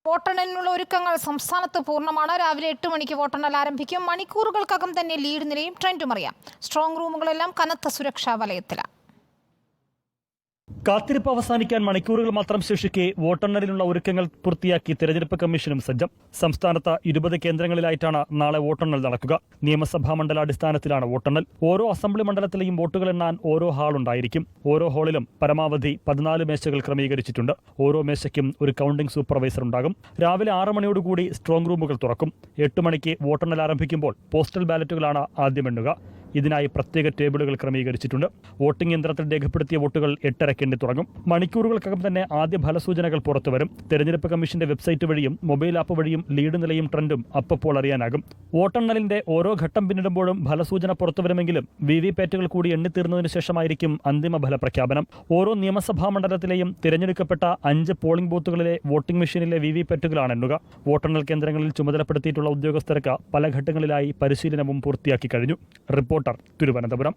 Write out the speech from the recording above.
വോട്ടെണ്ണലിനുള്ള ഒരുക്കങ്ങൾ സംസ്ഥാനത്ത് പൂർണ്ണമാണ്. രാവിലെ 8 മണിക്ക് വോട്ടെണ്ണൽ ആരംഭിക്കും. മണിക്കൂറുകൾക്കകം തന്നെ ലീഡ് നിലയും ട്രെൻഡും അറിയാം. സ്ട്രോങ് റൂമുകളെല്ലാം കനത്ത സുരക്ഷാ വലയത്തിലാണ്. കാത്തിരിപ്പ് അവസാനിക്കാൻ മണിക്കൂറുകൾ മാത്രം ശേഷിക്കെ വോട്ടെണ്ണലിനുള്ള ഒരുക്കങ്ങൾ പൂർത്തിയാക്കി തെരഞ്ഞെടുപ്പ് കമ്മീഷനും സജ്ജം. സംസ്ഥാനത്ത് 20 കേന്ദ്രങ്ങളിലായിട്ടാണ് നാളെ വോട്ടെണ്ണൽ നടക്കുക. നിയമസഭാ മണ്ഡലാടിസ്ഥാനത്തിലാണ് വോട്ടെണ്ണൽ. ഓരോ അസംബ്ലി മണ്ഡലത്തിലെയും വോട്ടുകൾ എണ്ണാൻ ഓരോ ഹാളുണ്ടായിരിക്കും. ഓരോ ഹാളിലും പരമാവധി 14 മേശകൾ ക്രമീകരിച്ചിട്ടുണ്ട്. ഓരോ മേശയ്ക്കും ഒരു കൌണ്ടിംഗ് സൂപ്പർവൈസർ ഉണ്ടാകും. രാവിലെ 6 മണിയോടുകൂടി സ്ട്രോങ് റൂമുകൾ തുറക്കും. 8 മണിക്ക് വോട്ടെണ്ണൽ ആരംഭിക്കുമ്പോൾ പോസ്റ്റൽ ബാലറ്റുകളാണ് ആദ്യം എണ്ണുക. ഇതിനായി പ്രത്യേക ടേബിളുകൾ ക്രമീകരിച്ചിട്ടുണ്ട്. വോട്ടിംഗ് യന്ത്രത്തിൽ രേഖപ്പെടുത്തിയ വോട്ടുകൾ 8:30 എണ്ണി തുടങ്ങും. മണിക്കൂറുകൾക്കകം തന്നെ ആദ്യ ഫലസൂചനകൾ പുറത്തുവരും. തെരഞ്ഞെടുപ്പ് കമ്മീഷന്റെ വെബ്സൈറ്റ് വഴിയും മൊബൈൽ ആപ്പ് വഴിയും ലീഡ് നിലയും ട്രെൻഡും അപ്പോൾ അറിയാനാകും. വോട്ടെണ്ണലിന്റെ ഓരോ ഘട്ടം പിന്നിടുമ്പോഴും ഫലസൂചന പുറത്തുവരുമെങ്കിലും വിവിപാറ്റുകൾ കൂടി എണ്ണിത്തീർന്നതിനു ശേഷമായിരിക്കും അന്തിമ ഫല പ്രഖ്യാപനം. ഓരോ നിയമസഭാ മണ്ഡലത്തിലെയും തിരഞ്ഞെടുക്കപ്പെട്ട 5 പോളിംഗ് ബൂത്തുകളിലെ വോട്ടിംഗ് മെഷീനിലെ വിവിപാറ്റുകളാണ് എണ്ണുക. വോട്ടെണ്ണൽ കേന്ദ്രങ്ങളിൽ ചുമതലപ്പെടുത്തിയിട്ടുള്ള ഉദ്യോഗസ്ഥർക്ക് പല ഘട്ടങ്ങളിലായി പരിശീലനവും പൂർത്തിയാക്കി കഴിഞ്ഞു. റിപ്പോർട്ടർ, തിരുവനന്തപുരം.